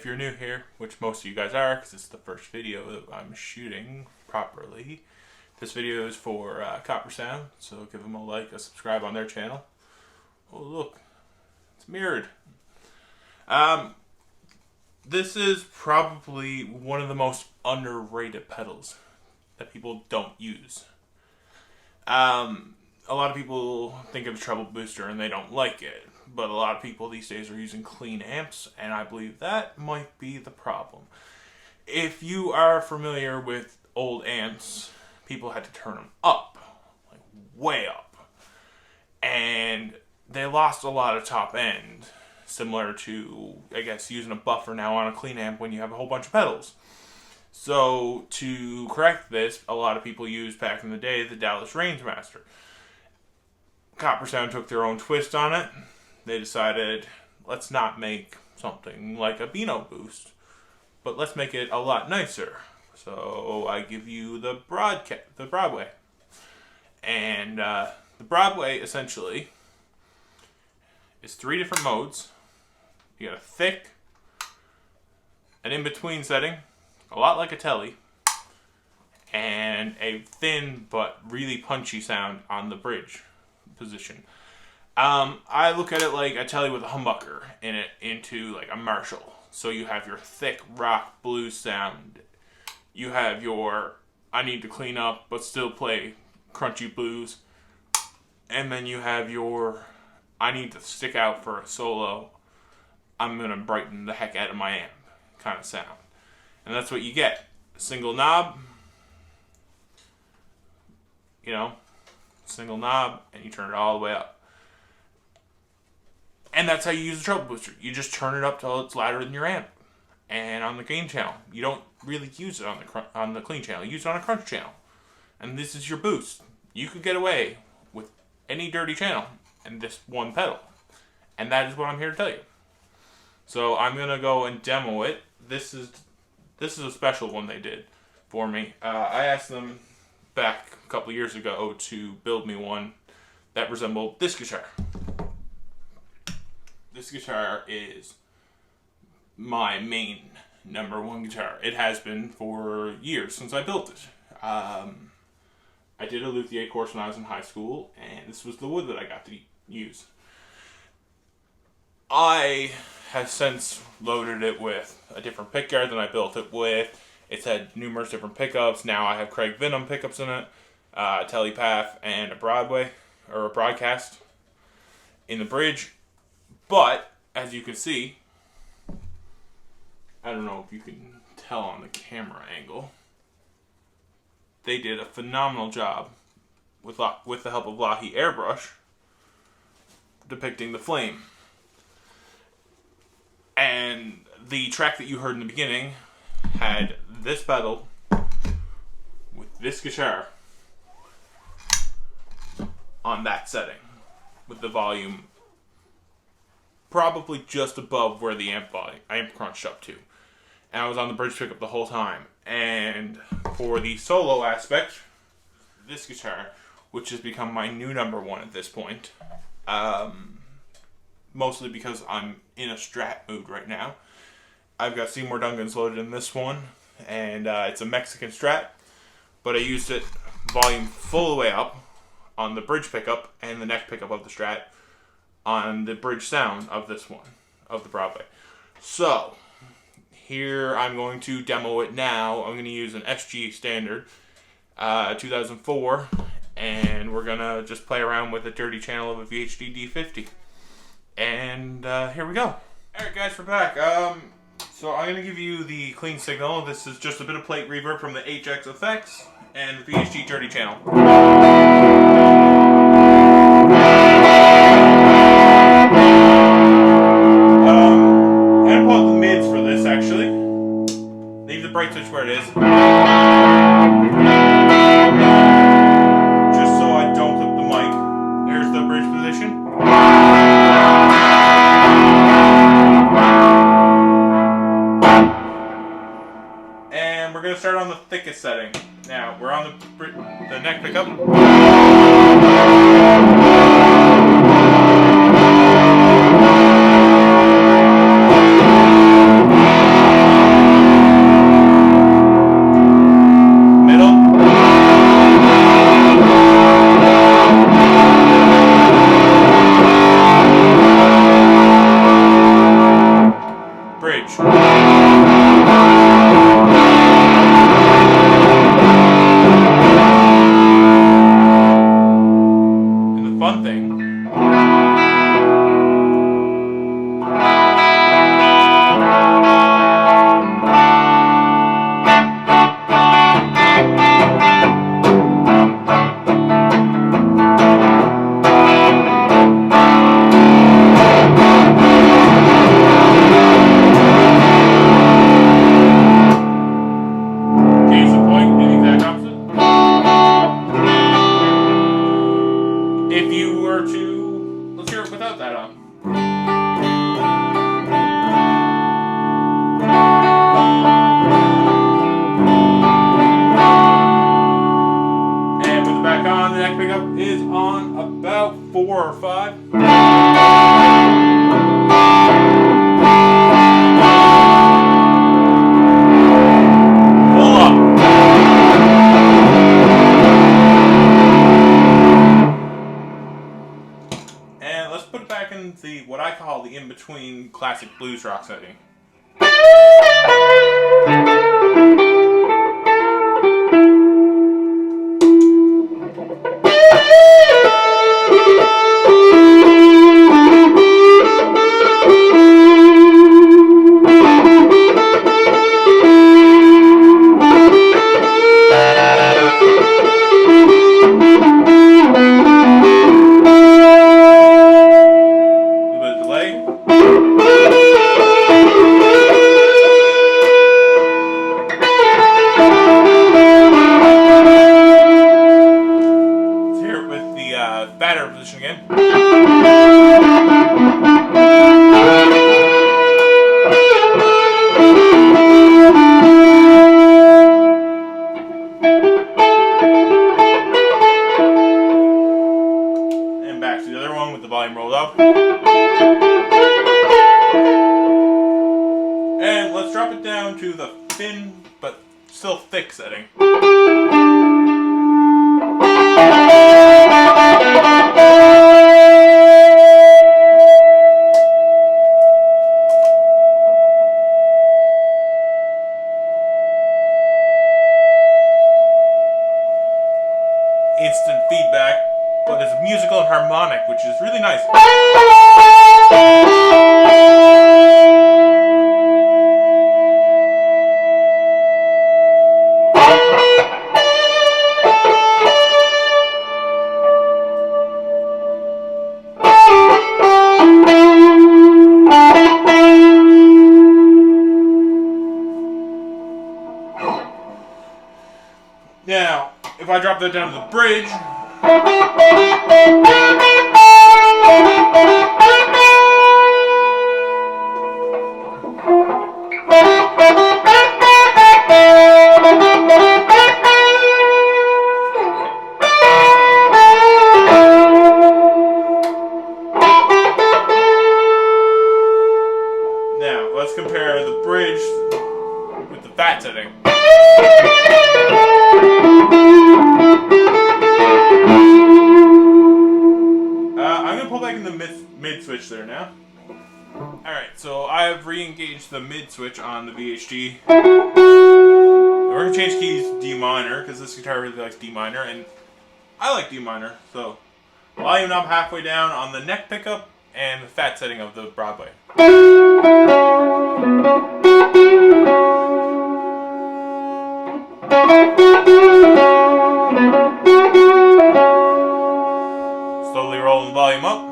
if you're new here, which most of you guys are, because it's the first video that I'm shooting properly, this video is for Coppersound, so give them a like, a subscribe on their channel. Oh look, it's mirrored. This is probably one of the most underrated pedals that people don't use. A lot of people think of a treble booster and they don't like it, but a lot of people these days are using clean amps, and I believe that might be the problem. If you are familiar with old amps, people had to turn them up, like way up, and they lost a lot of top end, similar to, I guess, using a buffer now on a clean amp when you have a whole bunch of pedals. So to correct this, a lot of people used back in the day the Dallas Rangemaster. Coppersound took their own twist on it. They decided, let's not make something like a Beano boost, but let's make it a lot nicer. So I give you the Broadway. And the Broadway essentially is 3 different modes. You got a thick, an in-between setting, a lot like a telly, and a thin but really punchy sound on the bridge position. I look at it like a telly with a humbucker in it into like a Marshall. So you have your thick rock blues sound. You have your I need to clean up but still play crunchy blues. And then you have your I need to stick out for a solo. I'm going to brighten the heck out of my amp kind of sound. And that's what you get. Single knob, single knob, and you turn it all the way up. And that's how you use a treble booster. You just turn it up till it's louder than your amp. And on the gain channel, you don't really use it on the clean channel. You use it on a crunch channel. And this is your boost. You could get away with any dirty channel and this one pedal. And that is what I'm here to tell you. So I'm gonna go and demo it. This is a special one they did for me. I asked them back a couple years ago to build me one that resembled this guitar. This guitar is my main #1 guitar. It has been for years since I built it. I did a luthier course when I was in high school, and this was the wood that I got to use. I have since loaded it with a different pickguard than I built it with. It's had numerous different pickups. Now I have Craig Venom pickups in it, Telepath, and a broadcast in the bridge. But, as you can see, I don't know if you can tell on the camera angle, they did a phenomenal job with the help of Lochie Airbrush depicting the flame. And the track that you heard in the beginning had this pedal with this guitar on that setting, with the volume probably just above where the amp crunched up to. And I was on the bridge pickup the whole time. And for the solo aspect, this guitar, which has become my new #1 at this point, mostly because I'm in a Strat mood right now. I've got Seymour Duncan's loaded in this one, and it's a Mexican Strat, but I used it volume full the way up on the bridge pickup and the neck pickup of the Strat on the bridge sound of this one, of the Broadway. So, here I'm going to demo it now. I'm going to use an SG Standard 2004, and we're going to just play around with a dirty channel of a VHD D50. And here we go. Alright guys, we're back. So I'm going to give you the clean signal. This is just a bit of plate reverb from the HX Effects and the VHD dirty channel. I'm going to pull out the mids for this actually. Leave the bright switch where it is. Just so I don't clip the mic. There's the bridge position. And we're going to start on the thickest setting. Now, we're on the neck pickup. 4 or 5. Pull up. And let's put it back in the what I call the in-between classic blues rock setting. Batter position again. And back to the other one with the volume rolled up. And let's drop it down to the thin but still thick setting. Instant feedback, but it's musical and harmonic, which is really nice. Now, if I drop that down to the bridge, now let's compare the bridge with the fat setting. I'm going to pull back in the mid switch there now. Alright, so I have re-engaged the mid switch on the VHD. We're going to change keys D minor, because this guitar really likes D minor, and I like D minor, so volume knob halfway down on the neck pickup and the fat setting of the Broadway. Slowly rolling the volume up.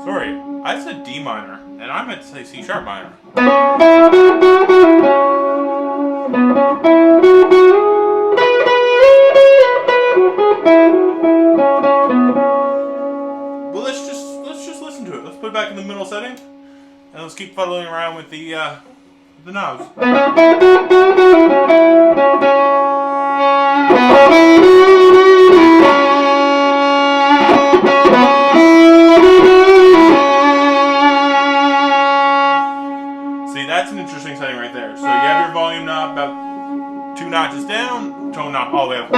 Sorry, I said D minor, and I meant to say C sharp minor. Well, let's just listen to it. Let's put it back in the middle setting, and let's keep fuddling around with the knobs. See, that's an interesting setting right there. So you have your volume knob about 2 notches down, tone knob all the way up.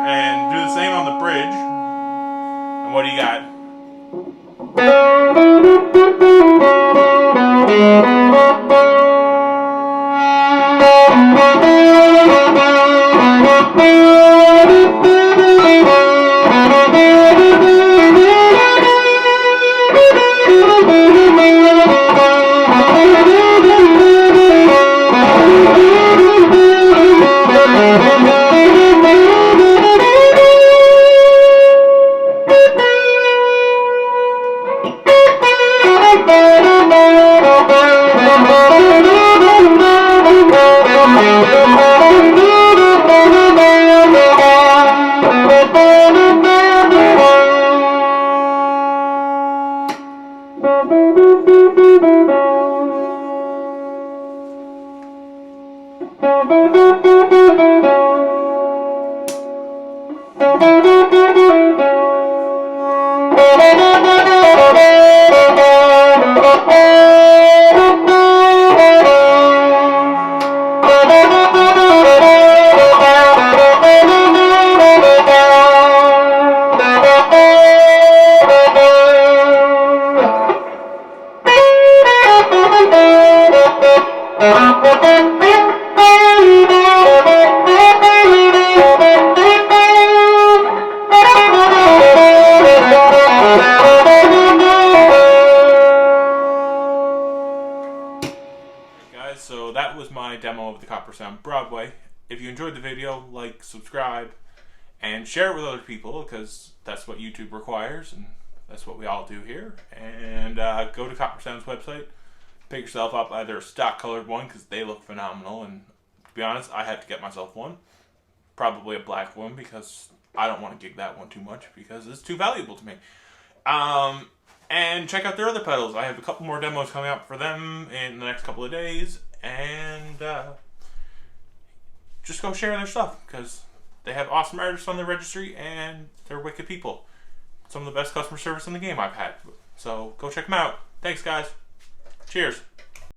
And do the same on the bridge. And what do you got? Coppersound Broadway. If you enjoyed the video, like, subscribe, and share it with other people, because that's what YouTube requires, and that's what we all do here. And go to Coppersound's website, pick yourself up either a stock colored one, because they look phenomenal, and to be honest, I had to get myself one. Probably a black one, because I don't want to gig that one too much, because it's too valuable to me. And check out their other pedals. I have a couple more demos coming out for them in the next couple of days, and just go share their stuff, because they have awesome artists on their registry, and they're wicked people. Some of the best customer service in the game I've had. So go check them out. Thanks, guys. Cheers.